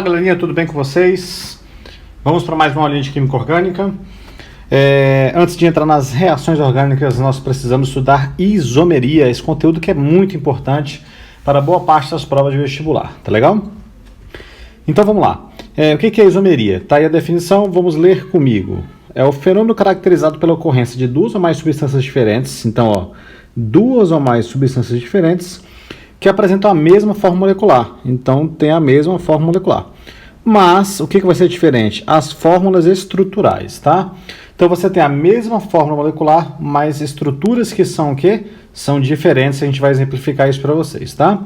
Fala galerinha, tudo bem com vocês? Vamos para mais uma aulinha de Química Orgânica. Antes de entrar nas reações orgânicas, nós precisamos estudar isomeria, esse conteúdo que é muito importante para boa parte das provas de vestibular, tá legal? Então vamos lá. O que é isomeria? Tá aí a definição, vamos ler comigo. É o fenômeno caracterizado pela ocorrência de duas ou mais substâncias diferentes, então duas ou mais substâncias diferentes que apresentam a mesma forma molecular, então tem a mesma forma molecular. Mas o que vai ser diferente? As fórmulas estruturais, tá? Então você tem a mesma fórmula molecular, mas estruturas que são o quê? São diferentes, a gente vai exemplificar isso para vocês, tá?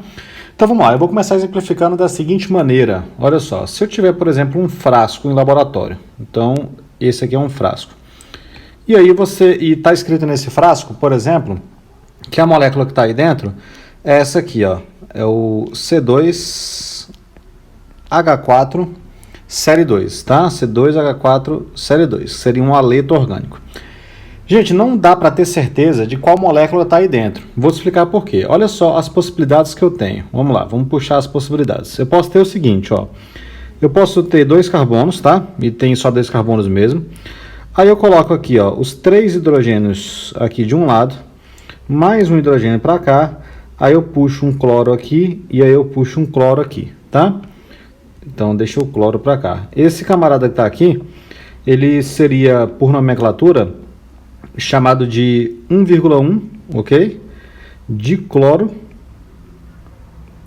Então vamos lá, eu vou começar exemplificando da seguinte maneira. Olha só, se eu tiver, por exemplo, um frasco em laboratório, então esse aqui é um frasco. E aí está escrito nesse frasco, por exemplo, que a molécula que está aí dentro é essa aqui, ó, é o C2H4 série 2, tá? C2H4 série 2, seria um haleto orgânico. Gente, não dá para ter certeza de qual molécula está aí dentro. Vou te explicar por quê. Olha só as possibilidades que eu tenho. Vamos lá, vamos puxar as possibilidades. Eu posso ter o seguinte, ó. Eu posso ter 2 carbonos, tá? E tem só 2 carbonos mesmo. Aí eu coloco aqui, ó, os 3 hidrogênios aqui de um lado, mais um hidrogênio para cá. Aí eu puxo um cloro aqui e aí eu puxo um cloro aqui, tá? Então deixa o cloro para cá. Esse camarada que está aqui, ele seria, por nomenclatura, chamado de 1,1, ok? Dicloro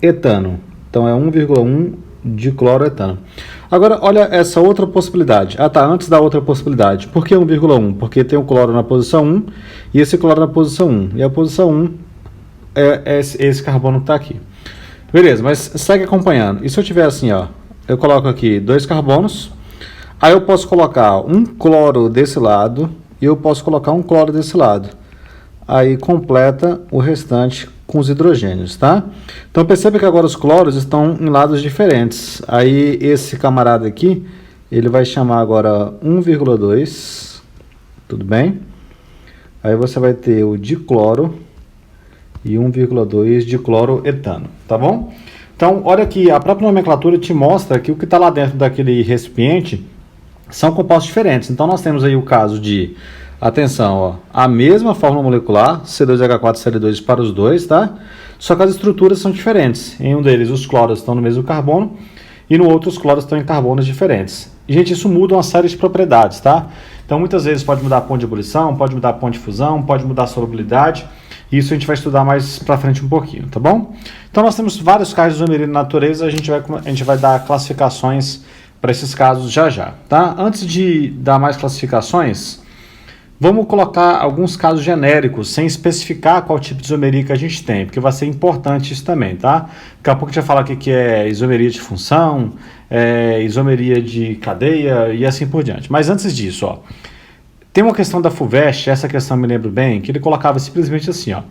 etano. Então é 1,1 dicloroetano. Agora olha essa outra possibilidade. Ah tá, antes da outra possibilidade. Por que 1,1? Porque tem o cloro na posição 1 e esse cloro na posição 1. E a posição 1 é esse carbono que está aqui. Beleza, mas segue acompanhando. E se eu tiver assim, ó, eu coloco aqui 2 carbonos, aí eu posso colocar um cloro desse lado e eu posso colocar um cloro desse lado. Aí completa o restante com os hidrogênios, tá? Então perceba que agora os cloros estão em lados diferentes. Aí esse camarada aqui, ele vai chamar agora 1,2, tudo bem? Aí você vai ter o dicloro e 1,2 dicloroetano, tá bom? Então, olha aqui, a própria nomenclatura te mostra que o que está lá dentro daquele recipiente são compostos diferentes. Então, nós temos aí o caso de, atenção, ó, a mesma fórmula molecular, C2H4 série 2 para os dois, tá? Só que as estruturas são diferentes. Em um deles, os cloros estão no mesmo carbono e no outro, os cloros estão em carbonos diferentes. E, gente, isso muda uma série de propriedades, tá? Então, muitas vezes pode mudar a ponto de ebulição, pode mudar a ponto de fusão, pode mudar a solubilidade. Isso a gente vai estudar mais para frente um pouquinho, tá bom? Então nós temos vários casos de isomeria na natureza, a gente vai dar classificações para esses casos já, tá? Antes de dar mais classificações, vamos colocar alguns casos genéricos, sem especificar qual tipo de isomeria que a gente tem, porque vai ser importante isso também, tá? Daqui a pouco a gente vai falar o que é isomeria de função, isomeria de cadeia e assim por diante. Mas antes disso, ó, tem uma questão da FUVEST, essa questão eu me lembro bem, que ele colocava simplesmente assim, ó.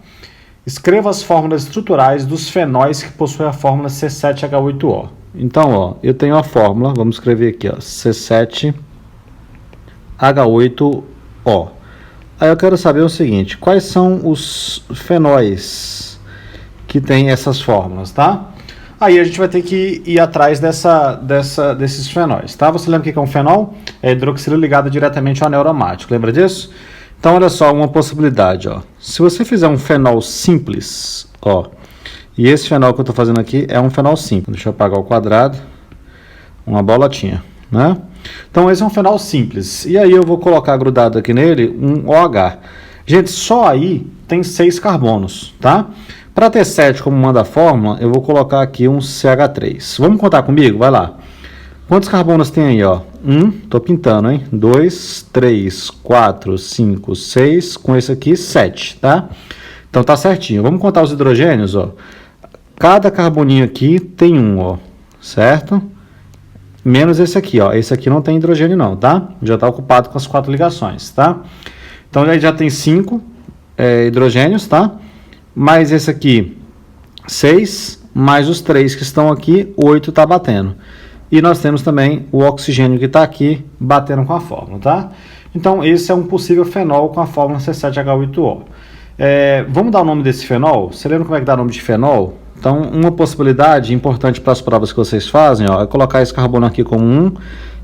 Escreva as fórmulas estruturais dos fenóis que possuem a fórmula C7H8O. Então, ó, eu tenho a fórmula, vamos escrever aqui, ó, C7H8O. Aí eu quero saber o seguinte, quais são os fenóis que têm essas fórmulas, tá? Aí a gente vai ter que ir atrás desses fenóis, tá? Você lembra o que é um fenol? É hidroxila ligada diretamente ao anel aromático, lembra disso? Então, olha só, uma possibilidade, ó. Se você fizer um fenol simples, ó, e esse fenol que eu estou fazendo aqui é um fenol simples. Deixa eu apagar o quadrado, uma bolotinha, né? Então, esse é um fenol simples. E aí eu vou colocar grudado aqui nele um OH. Gente, só aí tem 6 carbonos, tá? Para ter 7, como manda a fórmula, eu vou colocar aqui um CH3. Vamos contar comigo? Vai lá. Quantos carbonos tem aí, ó? 1, tô pintando, hein? 2, 3, 4, 5, 6, com esse aqui, 7, tá? Então tá certinho. Vamos contar os hidrogênios, ó. Cada carboninho aqui tem um, ó, certo? Menos esse aqui, ó. Esse aqui não tem hidrogênio não, tá? Já tá ocupado com as 4 ligações, tá? Então aí já tem 5 hidrogênios, tá? Mais esse aqui, 6, mais os 3 que estão aqui, 8 está batendo. E nós temos também o oxigênio que está aqui, batendo com a fórmula, tá? Então, esse é um possível fenol com a fórmula C7H8O. Vamos dar o nome desse fenol? Você lembra como é que dá o nome de fenol? Então, uma possibilidade importante para as provas que vocês fazem, ó, é colocar esse carbono aqui como 1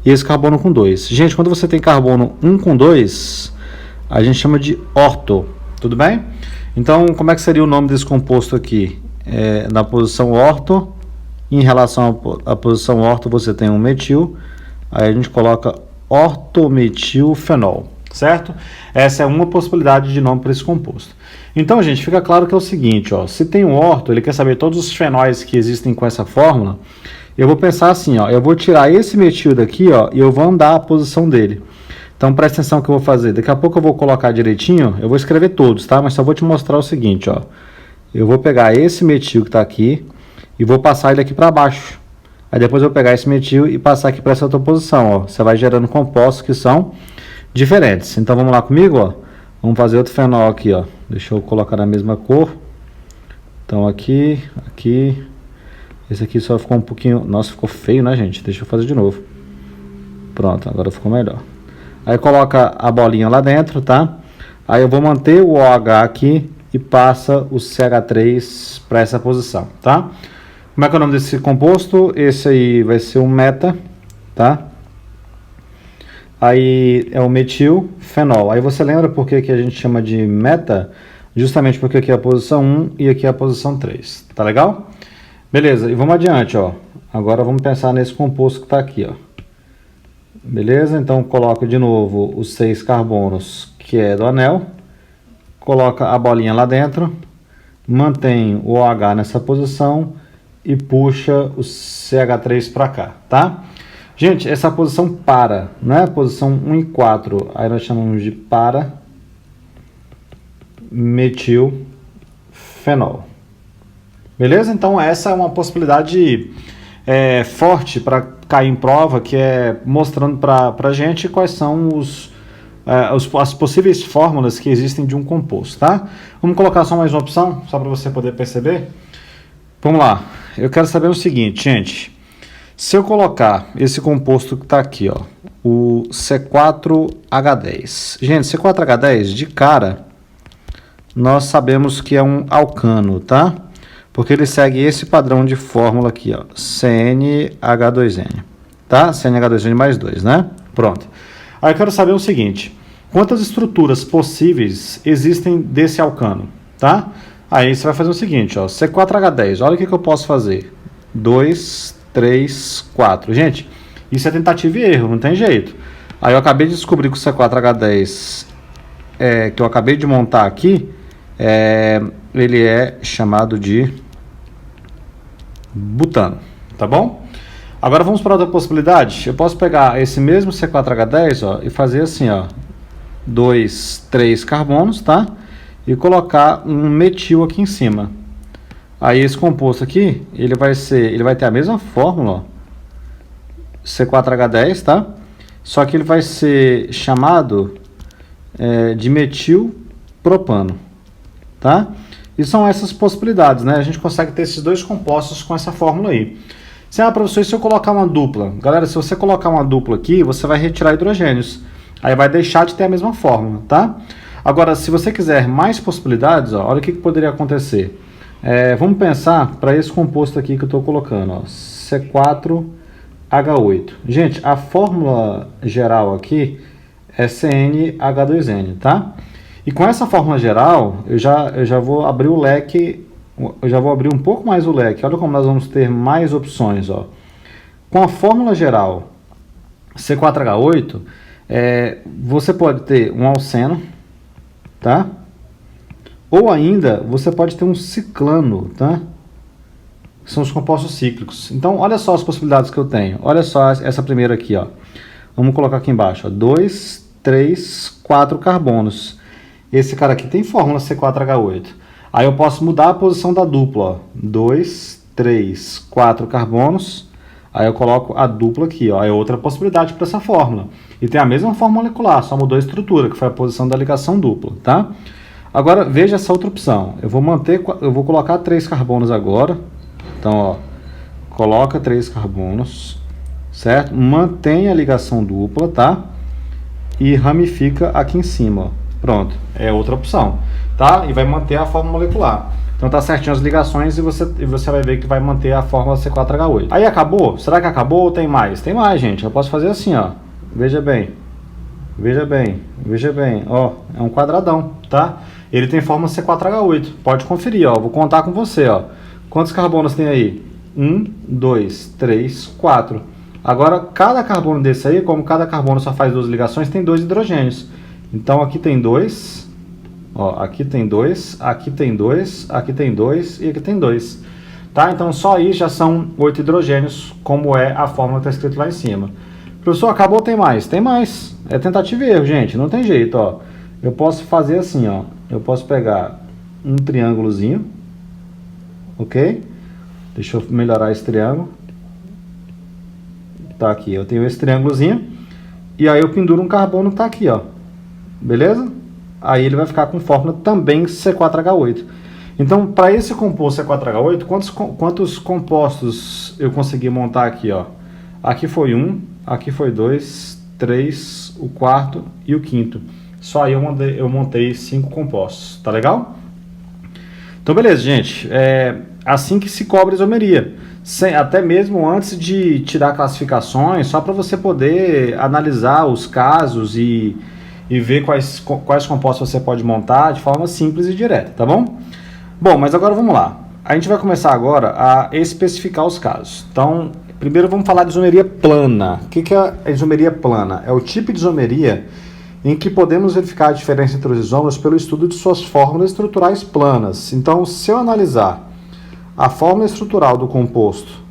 e esse carbono com 2. Gente, quando você tem carbono 1 com 2, a gente chama de orto, tudo bem? Então, como é que seria o nome desse composto aqui? Na posição orto, em relação à posição orto, você tem um metil, aí a gente coloca ortometilfenol, certo? Essa é uma possibilidade de nome para esse composto. Então, gente, fica claro que é o seguinte, ó, se tem um orto, ele quer saber todos os fenóis que existem com essa fórmula, eu vou pensar assim, ó, eu vou tirar esse metil daqui, ó, e eu vou andar a posição dele. Então, presta atenção no que eu vou fazer. Daqui a pouco eu vou colocar direitinho, eu vou escrever todos, tá? Mas só vou te mostrar o seguinte, ó. Eu vou pegar esse metil que está aqui e vou passar ele aqui para baixo. Aí depois eu vou pegar esse metil e passar aqui para essa outra posição, ó. Você vai gerando compostos que são diferentes. Então, vamos lá comigo, ó. Vamos fazer outro fenol aqui, ó. Deixa eu colocar na mesma cor. Então, aqui. Esse aqui só ficou um pouquinho... Nossa, ficou feio, né, gente? Deixa eu fazer de novo. Pronto, agora ficou melhor. Aí coloca a bolinha lá dentro, tá? Aí eu vou manter o OH aqui e passa o CH3 para essa posição, tá? Como é que é o nome desse composto? Esse aí vai ser um meta, tá? Aí é o metilfenol. Aí você lembra por que a gente chama de meta? Justamente porque aqui é a posição 1 e aqui é a posição 3. Tá legal? Beleza, e vamos adiante, ó. Agora vamos pensar nesse composto que está aqui, ó. Beleza? Então coloca de novo os 6 carbonos, que é do anel. Coloca a bolinha lá dentro. Mantém o OH nessa posição e puxa o CH3 para cá, tá? Gente, essa posição para, né? Posição 1 e 4, aí nós chamamos de para metilfenol. Beleza? Então essa é uma possibilidade forte para cair em prova, que é mostrando para a gente quais são as possíveis fórmulas que existem de um composto, tá? Vamos colocar só mais uma opção, só para você poder perceber. Vamos lá, eu quero saber o seguinte, gente. Se eu colocar esse composto que está aqui, ó, o C4H10. Gente, C4H10, de cara, nós sabemos que é um alcano, tá? Porque ele segue esse padrão de fórmula aqui, ó, CnH2n, tá? CnH2n mais 2, né? Pronto. Aí eu quero saber o seguinte, quantas estruturas possíveis existem desse alcano, tá? Aí você vai fazer o seguinte, ó, C4H10, olha o que eu posso fazer. 2, 3, 4. Gente, isso é tentativa e erro, não tem jeito. Aí eu acabei de descobrir que o C4H10, que eu acabei de montar aqui, ele é chamado de butano, tá bom? Agora vamos para outra possibilidade. Eu posso pegar esse mesmo C4H10, ó, e fazer assim, ó, 2, 3 carbonos, tá? E colocar um metil aqui em cima. Aí esse composto aqui, ele vai ter a mesma fórmula, ó, C4H10, tá? Só que ele vai ser chamado de metilpropano, tá? E são essas possibilidades, né? A gente consegue ter esses dois compostos com essa fórmula aí. Professor, e se eu colocar uma dupla? Galera, se você colocar uma dupla aqui, você vai retirar hidrogênios. Aí vai deixar de ter a mesma fórmula, tá? Agora, se você quiser mais possibilidades, ó, olha o que poderia acontecer. Vamos pensar para esse composto aqui que eu estou colocando, ó, C4H8. Gente, a fórmula geral aqui é CnH2n, tá? E com essa fórmula geral, eu já vou abrir o leque, eu já vou abrir um pouco mais o leque. Olha como nós vamos ter mais opções, ó. Com a fórmula geral C4H8, você pode ter um alceno, tá? Ou ainda, você pode ter um ciclano, tá? São os compostos cíclicos. Então, olha só as possibilidades que eu tenho. Olha só essa primeira aqui, ó. Vamos colocar aqui embaixo, ó. 2, 3, 4 carbonos. Esse cara aqui tem fórmula C4H8. Aí eu posso mudar a posição da dupla, ó. 2, 3, 4 carbonos. Aí eu coloco a dupla aqui, ó. É outra possibilidade para essa fórmula. E tem a mesma fórmula molecular, só mudou a estrutura, que foi a posição da ligação dupla, tá? Agora, veja essa outra opção. Eu vou colocar 3 carbonos agora. Então, ó, coloca 3 carbonos, certo? Mantém a ligação dupla, tá? E ramifica aqui em cima, ó. Pronto, é outra opção, tá? E vai manter a fórmula molecular. Então tá certinho as ligações e você vai ver que vai manter a fórmula C4H8. Aí acabou? Será que acabou ou tem mais? Tem mais, gente. Eu posso fazer assim, ó. Veja bem. Veja bem. Veja bem. Ó, é um quadradão, tá? Ele tem fórmula C4H8. Pode conferir, ó. Vou contar com você, ó. Quantos carbonos tem aí? 1, 2, 3, 4. Agora, cada carbono desse aí, como cada carbono só faz 2 ligações, tem 2 hidrogênios. Então aqui tem 2... Ó, aqui tem 2, aqui tem 2, aqui tem 2 e aqui tem 2. Tá? Então só aí já são 8 hidrogênios, como é a fórmula que está escrito lá em cima. Professor, acabou ou tem mais? Tem mais. É tentativa e erro, gente. Não tem jeito, ó. Eu posso fazer assim, ó. Eu posso pegar um triângulozinho. Ok? Deixa eu melhorar esse triângulo. Tá aqui. Eu tenho esse triângulozinho. E aí eu penduro um carbono que tá aqui, ó. Beleza? Aí ele vai ficar com fórmula também C4H8. Então, para esse composto C4H8, quantos compostos eu consegui montar aqui, ó? Aqui foi 1, aqui foi 2, 3, o quarto e o quinto. Só aí eu montei 5 compostos, tá legal? Então, beleza, gente. É assim que se cobre a isomeria. Até mesmo antes de tirar classificações, só para você poder analisar os casos e ver quais compostos você pode montar de forma simples e direta, tá bom? Bom, mas agora vamos lá. A gente vai começar agora a especificar os casos. Então, primeiro vamos falar de isomeria plana. O que é a isomeria plana? É o tipo de isomeria em que podemos verificar a diferença entre os isômeros pelo estudo de suas fórmulas estruturais planas. Então, se eu analisar a fórmula estrutural do composto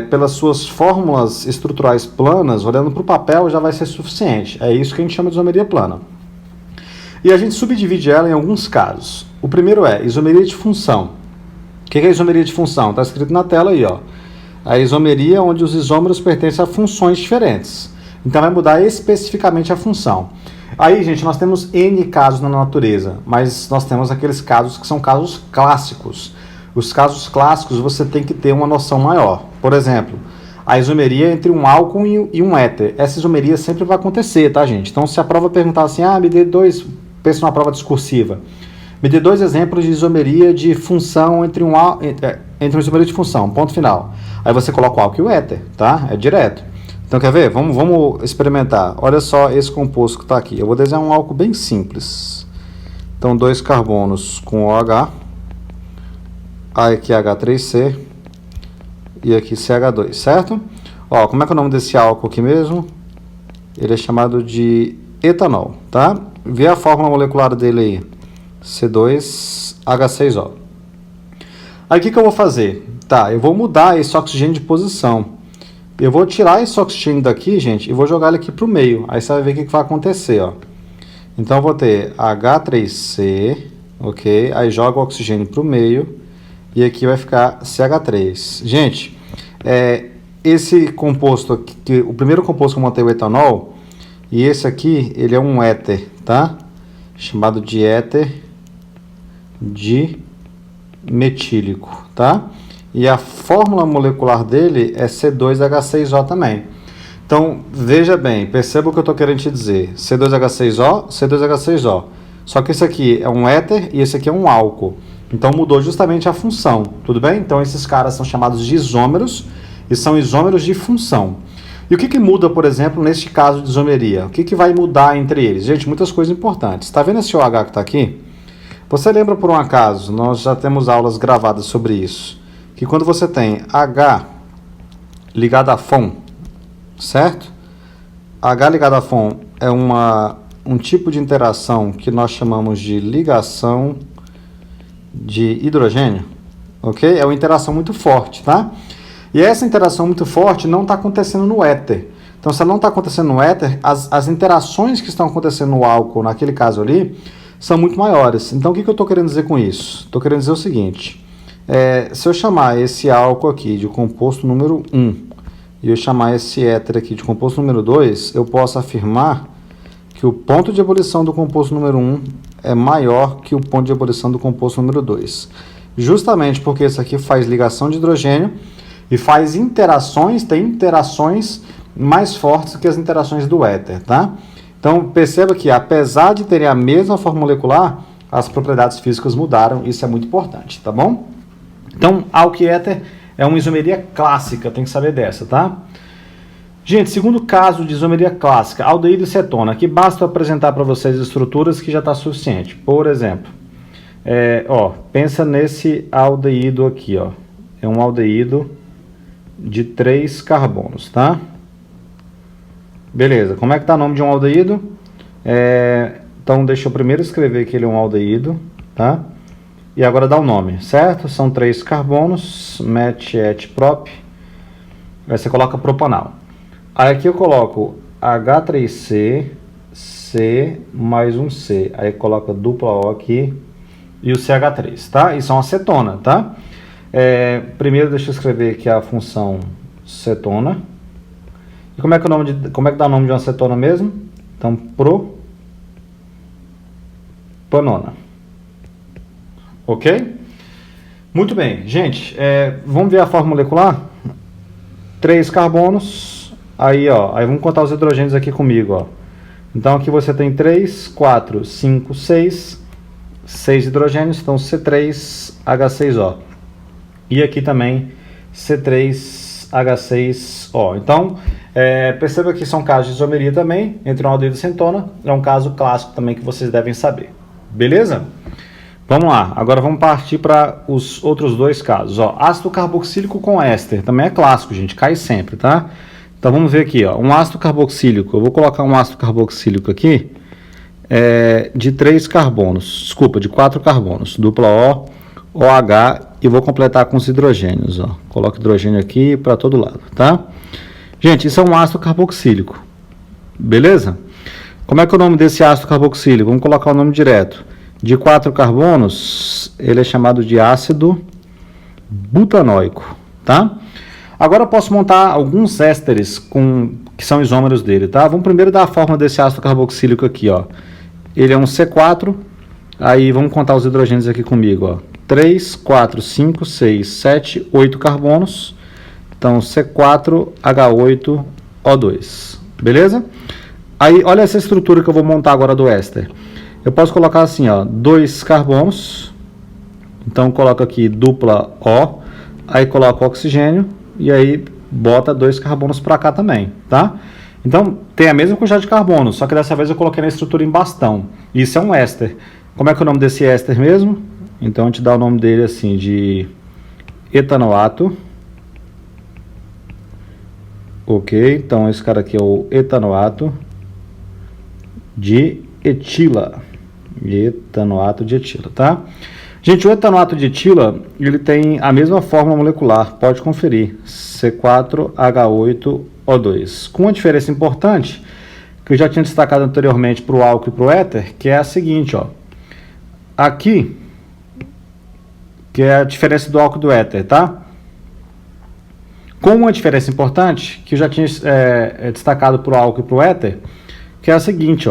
pelas suas fórmulas estruturais planas, olhando para o papel já vai ser suficiente. É isso que a gente chama de isomeria plana. E a gente subdivide ela em alguns casos. O primeiro é isomeria de função. O que é isomeria de função? Está escrito na tela aí, ó. A isomeria onde os isômeros pertencem a funções diferentes. Então vai mudar especificamente a função. Aí, gente, nós temos N casos na natureza, mas nós temos aqueles casos que são casos clássicos. Os casos clássicos você tem que ter uma noção maior. Por exemplo, a isomeria entre um álcool e um éter. Essa isomeria sempre vai acontecer, tá, gente? Então, se a prova perguntar assim, me dê dois, pensa numa prova discursiva, me dê 2 exemplos de isomeria de função entre uma isomeria de função, ponto final. Aí você coloca o álcool e o éter, tá? É direto. Então, quer ver? Vamos experimentar. Olha só esse composto que está aqui. Eu vou desenhar um álcool bem simples. Então, 2 carbonos com OH. Aqui H3C e aqui CH2, certo? Ó, como é que é o nome desse álcool aqui mesmo? Ele é chamado de etanol, tá? Vê a fórmula molecular dele aí. C2H6O. Aí o que eu vou fazer? Tá, eu vou mudar esse oxigênio de posição. Eu vou tirar esse oxigênio daqui, gente, e vou jogar ele aqui para o meio. Aí você vai ver o que vai acontecer, ó. Então eu vou ter H3C, ok? Aí joga o oxigênio para o meio. E aqui vai ficar CH3. Gente, esse composto aqui, o primeiro composto que eu montei, o etanol, e esse aqui, ele é um éter, tá? Chamado de éter dimetílico, tá? E a fórmula molecular dele é C2H6O também. Então, veja bem, perceba o que eu estou querendo te dizer. C2H6O, C2H6O. Só que esse aqui é um éter e esse aqui é um álcool. Então mudou justamente a função, tudo bem? Então esses caras são chamados de isômeros e são isômeros de função. E o que muda, por exemplo, neste caso de isomeria? O que vai mudar entre eles? Gente, muitas coisas importantes. Está vendo esse OH que está aqui? Você lembra por um acaso, nós já temos aulas gravadas sobre isso, que quando você tem H ligado a FON, certo? H ligado a FON é um tipo de interação que nós chamamos de ligação de hidrogênio, ok? É uma interação muito forte, tá? E essa interação muito forte não está acontecendo no éter. Então, se ela não está acontecendo no éter, as interações que estão acontecendo no álcool, naquele caso ali, são muito maiores. Então, o que eu estou querendo dizer com isso? Estou querendo dizer o seguinte, se eu chamar esse álcool aqui de composto número 1 e eu chamar esse éter aqui de composto número 2, eu posso afirmar que o ponto de ebulição do composto número 1 é maior que o ponto de ebulição do composto número 2. Justamente porque isso aqui faz ligação de hidrogênio e faz interações, tem interações mais fortes que as interações do éter, tá? Então, perceba que apesar de terem a mesma fórmula molecular, as propriedades físicas mudaram, isso é muito importante, tá bom? Então, álcool e éter é uma isomeria clássica, tem que saber dessa, tá? Gente, segundo caso de isomeria clássica, aldeído e cetona, aqui basta apresentar para vocês estruturas que já está suficiente. Por exemplo, pensa nesse aldeído aqui, ó. É um aldeído de 3 carbonos, tá? Beleza, como é que tá o nome de um aldeído? Então, deixa eu primeiro escrever que ele é um aldeído, tá? E agora dá o nome, certo? São 3 carbonos, met, et, prop. Aí você coloca propanal. Aí aqui eu coloco H3C, C mais um C. Aí coloca dupla O aqui e o CH3, tá? Isso é uma cetona, tá? Primeiro deixa eu escrever aqui a função cetona. E como é que dá o nome de uma cetona mesmo? Então, propanona. Ok? Muito bem, gente, vamos ver a fórmula molecular? 3 carbonos, aí vamos contar os hidrogênios aqui comigo, ó. Então aqui você tem 3, 4, 5, 6 hidrogênios, então C3H6O. E aqui também C3H6O. Então, perceba que são casos de isomeria também, entre um aldeído e cetona, é um caso clássico também que vocês devem saber. Beleza? Vamos lá, agora vamos partir para os outros 2 casos. Ácido carboxílico com éster, também é clássico, gente, cai sempre, tá? Então vamos ver aqui, um ácido carboxílico, eu vou colocar um ácido carboxílico aqui, de 3 carbonos, de 4 carbonos, dupla O, OH, e vou completar com os hidrogênios, Coloco hidrogênio aqui para todo lado, tá? Gente, isso é um ácido carboxílico, beleza? Como é que é o nome desse ácido carboxílico? Vamos colocar o nome direto. De 4 carbonos, ele é chamado de ácido butanoico, tá? Agora eu posso montar alguns ésteres que são isômeros dele, tá? Vamos primeiro dar a forma desse ácido carboxílico aqui, ó. Ele é um C4, aí vamos contar os hidrogênios aqui comigo, ó. 3, 4, 5, 6, 7, 8 carbonos. Então, C4H8O2, beleza? Aí, olha essa estrutura que eu vou montar agora do éster. Eu posso colocar assim, 2 carbonos, então coloco aqui dupla O, aí coloco oxigênio e aí bota 2 carbonos para cá também, tá? Então tem a mesma quantidade de carbono, só que dessa vez eu coloquei na estrutura em bastão. Isso é um éster. Como é que é o nome desse éster mesmo? Então a gente dá o nome dele assim de etanoato. Ok, então esse cara aqui é o etanoato de etila. Etanoato de etila, tá? Gente, o etanoato de etila, ele tem a mesma fórmula molecular, pode conferir, C4H8O2, com uma diferença importante, que eu já tinha destacado anteriormente para o álcool e para o éter, que é a seguinte, aqui, que é a diferença do álcool e do éter, tá? Com uma diferença importante, que eu já tinha destacado para o álcool e para o éter, que é a seguinte,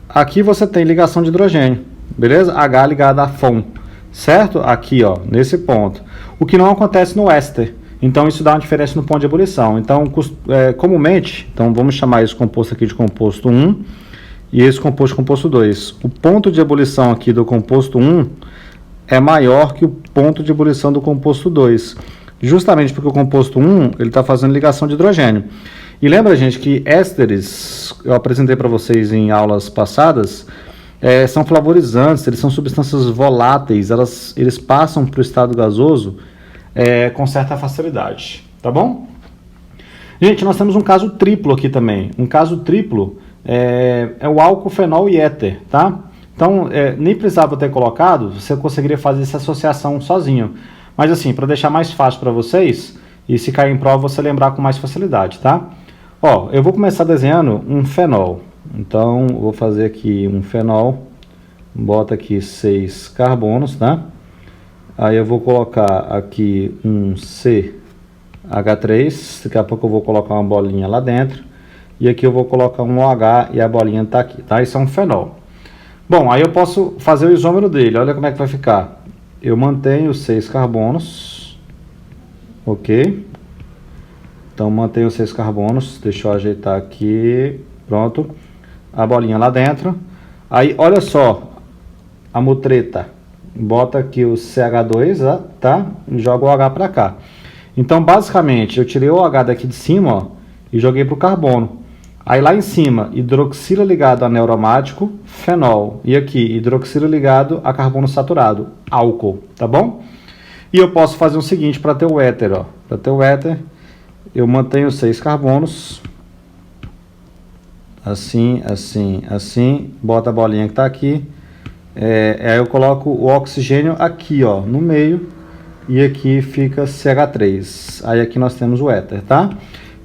aqui você tem ligação de hidrogênio, beleza? H ligado a FON, certo? Aqui, nesse ponto. O que não acontece no éster. Então, isso dá uma diferença no ponto de ebulição. Então, comumente, vamos chamar esse composto aqui de composto 1 e esse composto de composto 2. O ponto de ebulição aqui do composto 1 é maior que o ponto de ebulição do composto 2. Justamente porque o composto 1 ele está fazendo ligação de hidrogênio. E lembra, gente, que ésteres, eu apresentei para vocês em aulas passadas, são flavorizantes, eles são substâncias voláteis, eles passam para o estado gasoso com certa facilidade, tá bom? Gente, nós temos um caso triplo aqui também. Um caso triplo é o álcool, fenol e éter, tá? Então, nem precisava ter colocado, você conseguiria fazer essa associação sozinho. Mas assim, para deixar mais fácil para vocês, e se cair em prova você lembrar com mais facilidade, tá? Eu vou começar desenhando um fenol. Então, vou fazer aqui um fenol, bota aqui 6 carbonos, tá? Aí eu vou colocar aqui um CH3, daqui a pouco eu vou colocar uma bolinha lá dentro, e aqui eu vou colocar um OH e a bolinha está aqui, tá? Isso é um fenol. Bom, aí eu posso fazer o isômero dele, olha como é que vai ficar. Eu mantenho 6 carbonos, ok? Então, mantenho 6 carbonos, deixa eu ajeitar aqui, pronto. A bolinha lá dentro. Aí, olha só, a mutreta, bota aqui o CH2, tá? E joga o H para cá. Então, basicamente, eu tirei o H daqui de cima, ó, e joguei para o carbono. Aí lá em cima, hidroxila ligado a anel aromático, fenol. E aqui, hidroxila ligado a carbono saturado, álcool, tá bom? E eu posso fazer o seguinte para ter o éter, ó. Para ter o éter, eu mantenho 6 carbonos. Assim, assim, assim. Bota a bolinha que está aqui. Aí eu coloco o oxigênio aqui, ó, no meio. E aqui fica CH3. Aí aqui nós temos o éter, tá?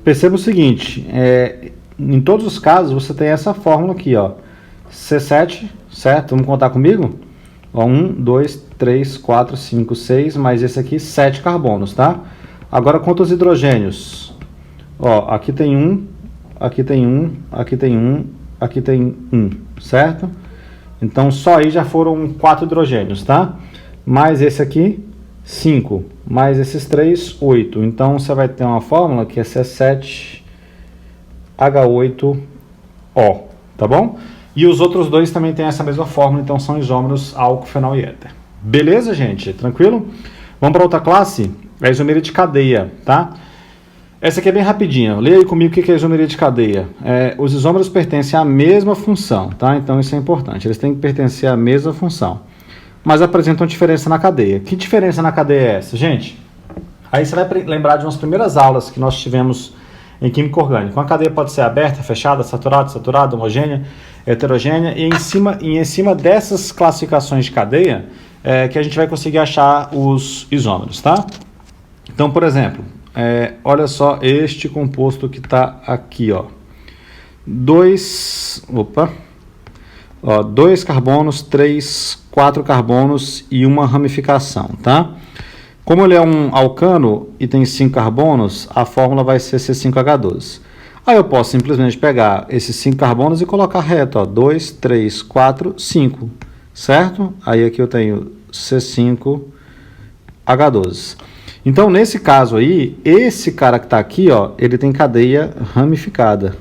Perceba o seguinte, em todos os casos você tem essa fórmula aqui, ó. C7, certo? Vamos contar comigo? Ó, 1, 2, 3, 4, 5, 6, mais esse aqui, 7 carbonos, tá? Agora conta os hidrogênios. Ó, aqui tem 1, aqui tem 1, aqui tem 1, aqui tem 1, certo? Então só aí já foram 4 hidrogênios, tá? Mais esse aqui, 5, mais esses 3, 8. Então você vai ter uma fórmula que é C7H8O, tá bom? E os outros dois também têm essa mesma fórmula, então são isômeros álcool, fenol e éter. Beleza, gente? Tranquilo? Vamos para outra classe? A isomeria de cadeia, tá? Essa aqui é bem rapidinha. Leia aí comigo o que é isomeria de cadeia. Os isômeros pertencem à mesma função, tá? Então isso é importante. Eles têm que pertencer à mesma função, mas apresentam diferença na cadeia. Que diferença na cadeia é essa, gente? Aí você vai lembrar de umas primeiras aulas que nós tivemos em química orgânica. Uma cadeia pode ser aberta, fechada, saturada, homogênea, heterogênea, e em cima dessas classificações de cadeia que a gente vai conseguir achar os isômeros, tá? Então, por exemplo, olha só este composto que está aqui, ó. 2 carbonos, 3, 4 carbonos e uma ramificação, tá? Como ele é um alcano e tem 5 carbonos, a fórmula vai ser C5H12. Aí eu posso simplesmente pegar esses 5 carbonos e colocar reto, ó, 2, 3, 4, 5, certo? Aí aqui eu tenho C5H12. Então, nesse caso aí, esse cara que está aqui, ó, ele tem cadeia ramificada.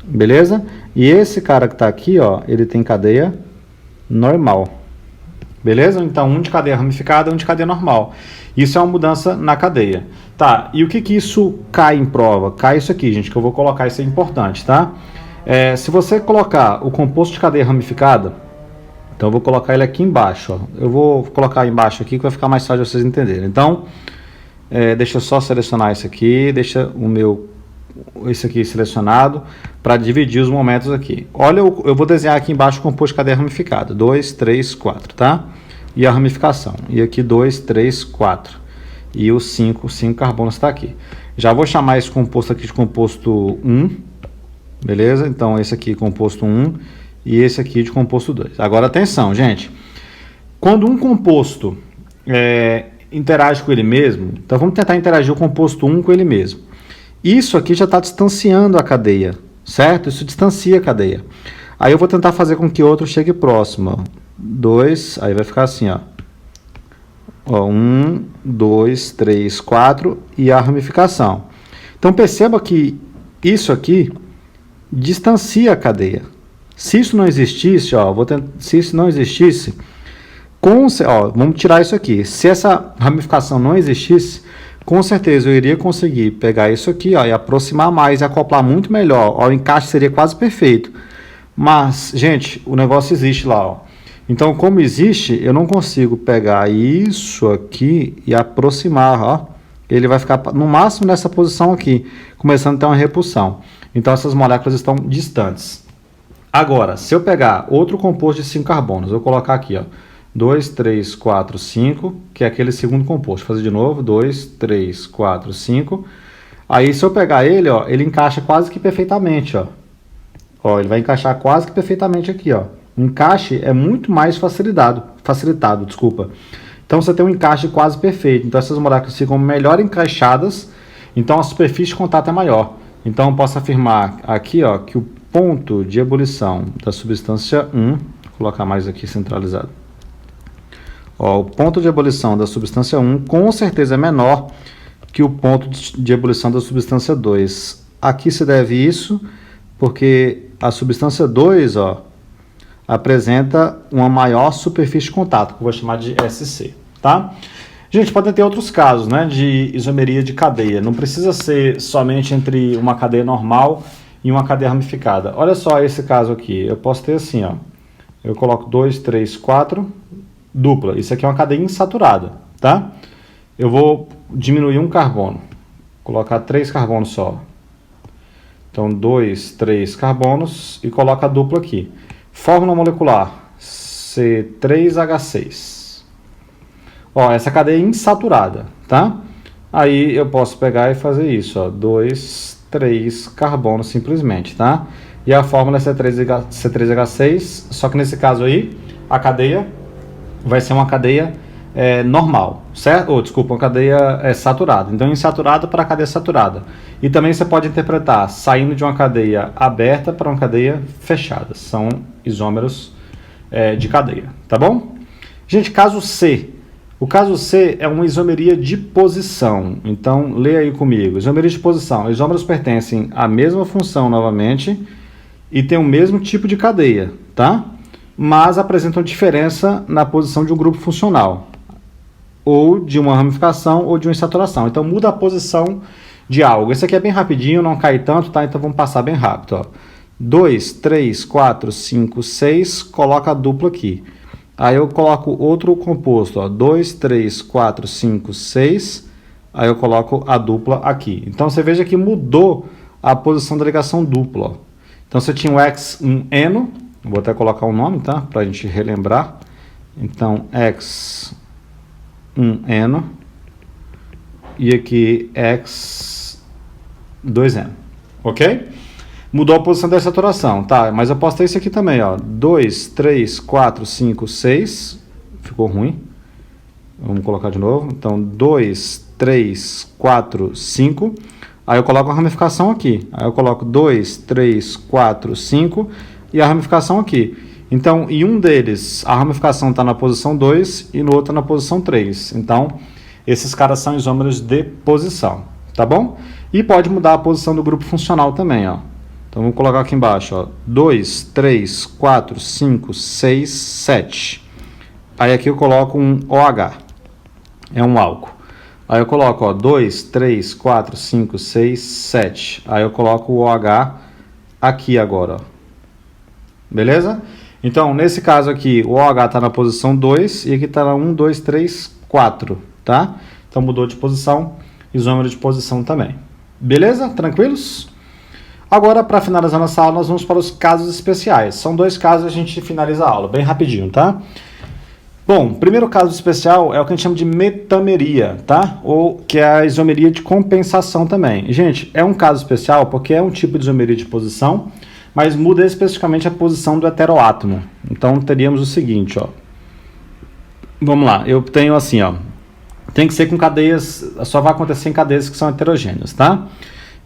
Beleza? E esse cara que está aqui, ó, ele tem cadeia normal. Beleza? Então, um de cadeia ramificada, um de cadeia normal. Isso é uma mudança na cadeia. Tá, e o que isso cai em prova? Cai isso aqui, gente, que eu vou colocar, isso é importante, tá? Se você colocar o composto de cadeia ramificada, então eu vou colocar ele aqui embaixo, ó. Eu vou colocar embaixo aqui que vai ficar mais fácil de vocês entenderem. Então, deixa eu só selecionar isso aqui, deixa esse aqui selecionado para dividir os momentos aqui. Olha, eu vou desenhar aqui embaixo o composto de cadeia ramificada. 2, 3, 4, tá? E a ramificação. E aqui 2, 3, 4. E os 5 carbonos está aqui. Já vou chamar esse composto aqui de composto 1. Beleza? Então esse aqui composto 1 e esse aqui de composto 2. Agora atenção, gente. Quando um composto interage com ele mesmo, então vamos tentar interagir o composto 1 com ele mesmo. Isso aqui já está distanciando a cadeia, certo? Isso distancia a cadeia. Aí eu vou tentar fazer com que outro chegue próximo. 2, aí vai ficar assim, ó. 1, 2, 3, 4 e a ramificação. Então perceba que isso aqui distancia a cadeia. Se isso não existisse, ó, se isso não existisse, vamos tirar isso aqui. Se essa ramificação não existisse, com certeza eu iria conseguir pegar isso aqui, ó, e aproximar mais e acoplar muito melhor. Ó, o encaixe seria quase perfeito. Mas, gente, o negócio existe lá, ó. Então, como existe, eu não consigo pegar isso aqui e aproximar, ó. Ele vai ficar no máximo nessa posição aqui, começando a ter uma repulsão. Então, essas moléculas estão distantes. Agora, se eu pegar outro composto de 5 carbonos, eu vou colocar aqui, ó. 2, 3, 4, 5, que é aquele segundo composto. Vou fazer de novo, 2, 3, 4, 5. Aí, se eu pegar ele, ó, ele encaixa quase que perfeitamente, ó. Ó, ele vai encaixar quase que perfeitamente aqui, ó. O encaixe é muito mais facilitado, desculpa. Então, você tem um encaixe quase perfeito. Então, essas moléculas ficam melhor encaixadas, então a superfície de contato é maior. Então, eu posso afirmar aqui, ó, que o ponto de ebulição da substância 1, vou colocar mais aqui centralizado. Ó, o ponto de ebulição da substância 1 com certeza é menor que o ponto de ebulição da substância 2. Aqui se deve isso porque a substância 2, ó, apresenta uma maior superfície de contato, que eu vou chamar de SC, tá? Gente, podem ter outros casos, né, de isomeria de cadeia. Não precisa ser somente entre uma cadeia normal e uma cadeia ramificada. Olha só esse caso aqui. Eu posso ter assim, ó. Eu coloco 2, 3, 4, dupla. Isso aqui é uma cadeia insaturada, tá? Eu vou diminuir um carbono. Colocar 3 carbonos só. Então, 2, 3 carbonos e coloco a dupla aqui. Fórmula molecular, C3H6. Ó, essa cadeia é insaturada, tá? Aí eu posso pegar e fazer isso, ó. 2, 3 carbonos simplesmente, tá? E a fórmula é C3H6, só que nesse caso aí, a cadeia vai ser uma cadeia normal, certo? Ou, desculpa, uma cadeia saturada. Então, insaturada para cadeia saturada. E também você pode interpretar saindo de uma cadeia aberta para uma cadeia fechada. São isômeros de cadeia, tá bom? Gente, caso C. O caso C é uma isomeria de posição. Então, leia aí comigo. Isomeria de posição. Isômeros pertencem à mesma função novamente e têm o mesmo tipo de cadeia, tá? Mas apresentam diferença na posição de um grupo funcional, ou de uma ramificação, ou de uma insaturação. Então, muda a posição de algo. Esse aqui é bem rapidinho, não cai tanto, tá? Então, vamos passar bem rápido, ó. 2, 3, 4, 5, 6, coloca a dupla aqui. Aí eu coloco outro composto, ó. 2, 3, 4, 5, 6, aí eu coloco a dupla aqui. Então, você veja que mudou a posição da ligação dupla, ó. Então, você tinha o X1Eno, vou até colocar um nome, tá? Para a gente relembrar. Então, X1Eno e aqui X2Eno, ok? Mudou a posição da saturação, tá? Mas eu posso ter isso aqui também, ó. 2, 3, 4, 5, 6. Ficou ruim. Vamos colocar de novo. Então, 2, 3, 4, 5. Aí eu coloco a ramificação aqui. Aí eu coloco 2, 3, 4, 5 e a ramificação aqui. Então, em um deles, a ramificação está na posição 2 e no outro na posição 3. Então, esses caras são isômeros de posição, tá bom? E pode mudar a posição do grupo funcional também, ó. Então, vamos colocar aqui embaixo, ó. 2, 3, 4, 5, 6, 7. Aí aqui eu coloco um OH. É um álcool. Aí eu coloco, ó, 2, 3, 4, 5, 6, 7. Aí eu coloco o OH aqui agora, ó. Beleza? Então, nesse caso aqui, o OH está na posição 2 e aqui está na 1, 2, 3, 4, tá? Então, mudou de posição, isômero de posição também. Beleza? Tranquilos? Agora, para finalizar nossa aula, nós vamos para os casos especiais. São 2 casos e a gente finaliza a aula, bem rapidinho, tá? Bom, primeiro caso especial é o que a gente chama de metameria, tá? Ou que é a isomeria de compensação também. Gente, é um caso especial porque é um tipo de isomeria de posição, mas muda especificamente a posição do heteroátomo. Então, teríamos o seguinte, ó. Vamos lá, eu tenho assim, ó. Tem que ser com cadeias, só vai acontecer em cadeias que são heterogêneas, tá?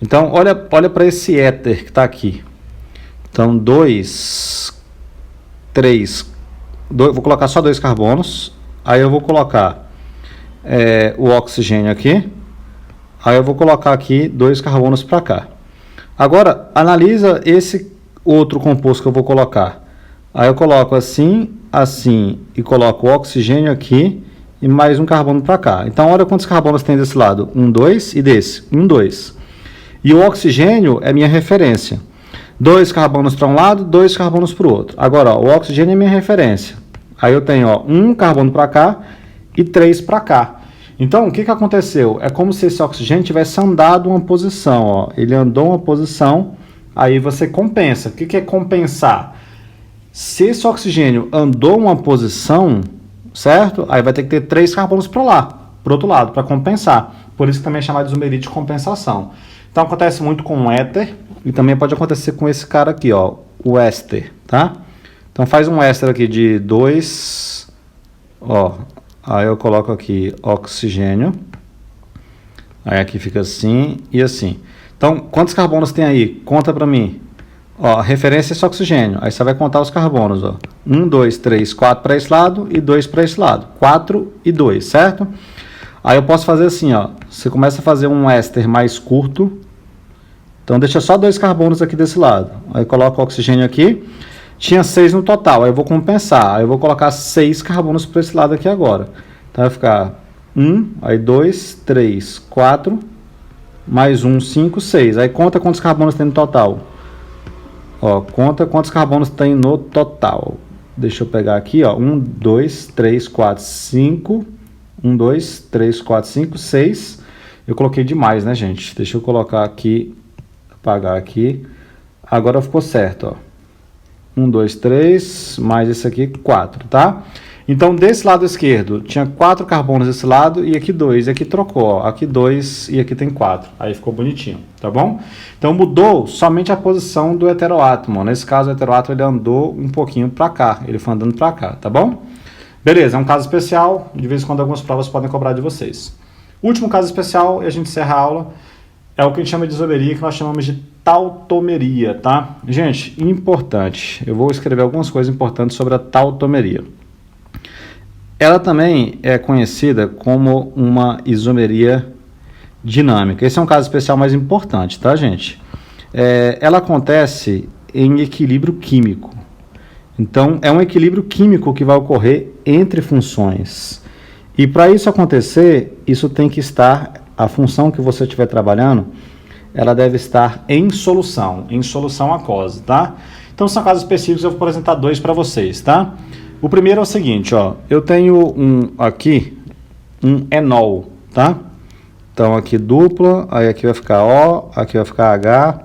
Então, olha para esse éter que está aqui. Então, 2, 3, vou colocar só 2 carbonos. Aí eu vou colocar o oxigênio aqui. Aí eu vou colocar aqui 2 carbonos para cá. Agora, analisa esse outro composto que eu vou colocar. Aí eu coloco assim, assim, e coloco o oxigênio aqui e mais um carbono para cá. Então, olha quantos carbonos tem desse lado. 1, 2 e desse. 1, 2. E o oxigênio é minha referência. 2 carbonos para um lado, 2 carbonos para o outro. Agora, ó, o oxigênio é minha referência. Aí eu tenho, ó, 1 carbono para cá e 3 para cá. Então, o que aconteceu? É como se esse oxigênio tivesse andado uma posição, ó. Ele andou uma posição, aí você compensa. O que é compensar? Se esse oxigênio andou uma posição, certo? Aí vai ter que ter 3 carbonos para lá, para o outro lado, para compensar. Por isso que também é chamado de isomeria de compensação. Então, acontece muito com o éter e também pode acontecer com esse cara aqui, ó, o éster, tá? Então, faz um éster aqui de 2, ó, aí eu coloco aqui oxigênio, aí aqui fica assim e assim. Então, quantos carbonos tem aí? Conta pra mim. Ó, a referência é esse oxigênio, aí você vai contar os carbonos, ó. 1, 2, 3, 4 para esse lado e 2 para esse lado. 4 e 2, certo? Aí eu posso fazer assim, ó, você começa a fazer um éster mais curto. Então, deixa só 2 carbonos aqui desse lado. Aí, coloca o oxigênio aqui. tinha 6 no total, aí eu vou compensar, aí eu vou colocar 6 carbonos para esse lado aqui agora. Então vai ficar 1, aí 2, 3, 4, mais 1, 5, 6. Aí conta quantos carbonos tem no total. Ó, conta quantos carbonos tem no total. Deixa eu pegar aqui, ó, 1, 2, 3, 4, 5, 1, 2, 3, 4, 5, 6. Eu coloquei demais, né, gente? Deixa eu colocar aqui, apagar aqui. Agora ficou certo, ó. 1, 2, 3, mais esse aqui, 4, tá? Então, desse lado esquerdo, tinha 4 carbonos desse lado e aqui 2. E aqui trocou, ó. Aqui 2 e aqui tem 4. Aí ficou bonitinho, tá bom? Então, mudou somente a posição do heteroátomo. Nesse caso, o heteroátomo ele andou um pouquinho para cá. Ele foi andando para cá, tá bom? Beleza, é um caso especial. De vez em quando, algumas provas podem cobrar de vocês. Último caso especial, e a gente encerra a aula, é o que a gente chama de isomeria, que nós chamamos de tautomeria, tá? Gente, importante. Eu vou escrever algumas coisas importantes sobre a tautomeria. Ela também é conhecida como uma isomeria dinâmica. Esse é um caso especial mais importante, tá, gente? Ela acontece em equilíbrio químico. Então, é um equilíbrio químico que vai ocorrer entre funções. E para isso acontecer, isso tem que estar, a função que você estiver trabalhando, ela deve estar em solução aquosa, tá? Então, são casos específicos, eu vou apresentar 2 para vocês, tá? O primeiro é o seguinte, ó, eu tenho aqui um enol, tá? Então aqui dupla, aí aqui vai ficar O, aqui vai ficar H,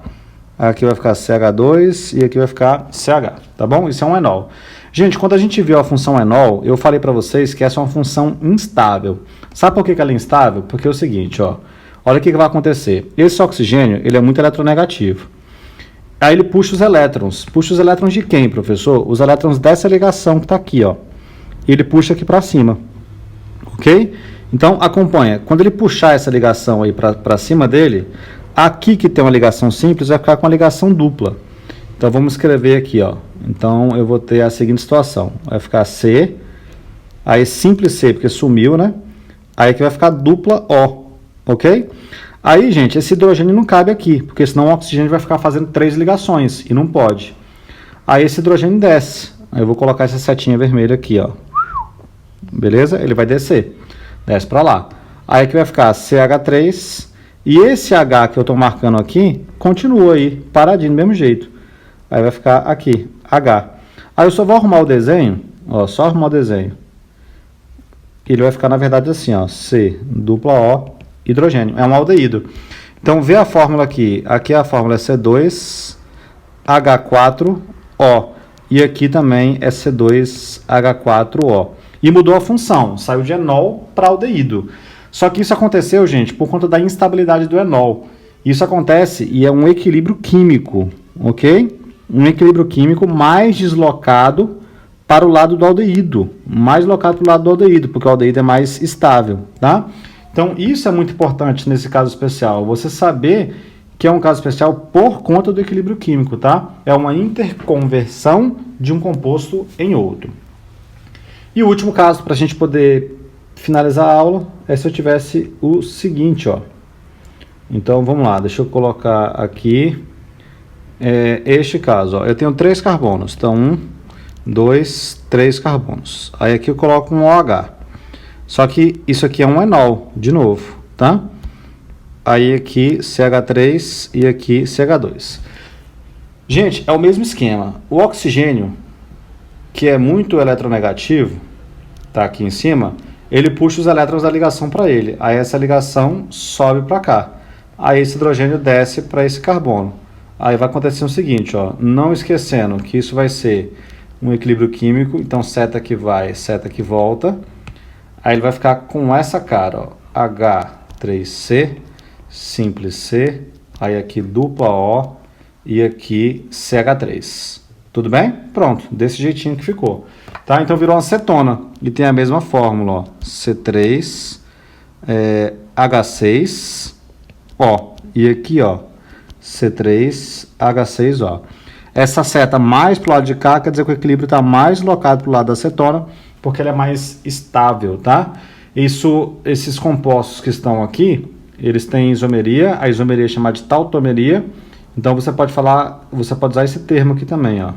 aqui vai ficar CH2 e aqui vai ficar CH, tá bom? Isso é um enol. Gente, quando a gente viu a função enol, eu falei para vocês que essa é uma função instável. Sabe por que ela é instável? Porque é o seguinte, ó, olha o que vai acontecer. Esse oxigênio, ele é muito eletronegativo. Aí ele puxa os elétrons. Puxa os elétrons de quem, professor? Os elétrons dessa ligação que está aqui, ó. Ele puxa aqui para cima. Ok? Então, acompanha. Quando ele puxar essa ligação aí para cima dele, aqui que tem uma ligação simples, vai ficar com uma ligação dupla. Então, vamos escrever aqui, ó. Então, eu vou ter a seguinte situação. Vai ficar C, aí simples C, porque sumiu, né? Aí aqui vai ficar dupla O. Ok? Aí, gente, esse hidrogênio não cabe aqui, porque senão o oxigênio vai ficar fazendo 3 ligações, e não pode. Aí esse hidrogênio desce. Aí eu vou colocar essa setinha vermelha aqui, ó. Beleza? Ele vai descer. Desce para lá. Aí aqui vai ficar CH3, e esse H que eu estou marcando aqui, continua aí, paradinho, do mesmo jeito. Aí vai ficar aqui, H. Aí eu só vou arrumar o desenho, ó, só arrumar o desenho. Ele vai ficar, na verdade, assim, ó, C, dupla O, hidrogênio, é um aldeído. Então, vê a fórmula aqui. Aqui a fórmula é C2H4O. E aqui também é C2H4O. E mudou a função, saiu de enol para aldeído. Só que isso aconteceu, gente, por conta da instabilidade do enol. Isso acontece e é um equilíbrio químico, ok? Um equilíbrio químico mais deslocado para o lado do aldeído. Mais deslocado para o lado do aldeído, porque o aldeído é mais estável, tá? Então, isso é muito importante nesse caso especial, você saber que é um caso especial por conta do equilíbrio químico, tá? É uma interconversão de um composto em outro. E o último caso, para a gente poder finalizar a aula, é se eu tivesse o seguinte, ó. Então, vamos lá, deixa eu colocar aqui este caso, ó. Eu tenho 3 carbonos, então 1, 2, 3 carbonos. Aí aqui eu coloco um OH. Só que isso aqui é um enol, de novo, tá? Aí aqui CH3 e aqui CH2. Gente, é o mesmo esquema. O oxigênio, que é muito eletronegativo, tá aqui em cima, ele puxa os elétrons da ligação para ele. Aí essa ligação sobe para cá. Aí esse hidrogênio desce para esse carbono. Aí vai acontecer o seguinte, ó, não esquecendo que isso vai ser um equilíbrio químico, então seta que vai, seta que volta. Aí ele vai ficar com essa cara, ó, H3C, simples C, aí aqui dupla O e aqui CH3. Tudo bem? Pronto, desse jeitinho que ficou. Tá? Então virou uma cetona e tem a mesma fórmula, ó, C3, H6, O. E aqui, ó, C3, H6O. Essa seta mais para o lado de cá quer dizer que o equilíbrio está mais locado para o lado da cetona, porque ela é mais estável, tá? Esses compostos que estão aqui, eles têm isomeria, a isomeria é chamada de tautomeria. Então você pode usar esse termo aqui também, ó.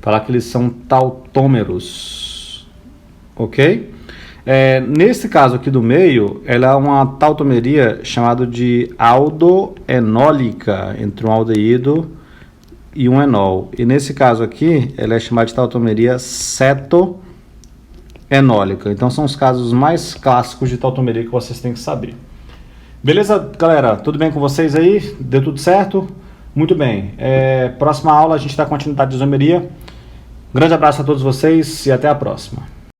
Falar que eles são tautômeros. Ok? Nesse caso aqui do meio, ela é uma tautomeria chamada de aldoenólica, entre um aldeído e um enol. E nesse caso aqui, ela é chamada de tautomeria cetoenólica. Então são os casos mais clássicos de tautomeria que vocês têm que saber. Beleza, galera? Tudo bem com vocês aí? Deu tudo certo? Muito bem. Próxima aula a gente dá continuidade de isomeria. Um grande abraço a todos vocês e até a próxima.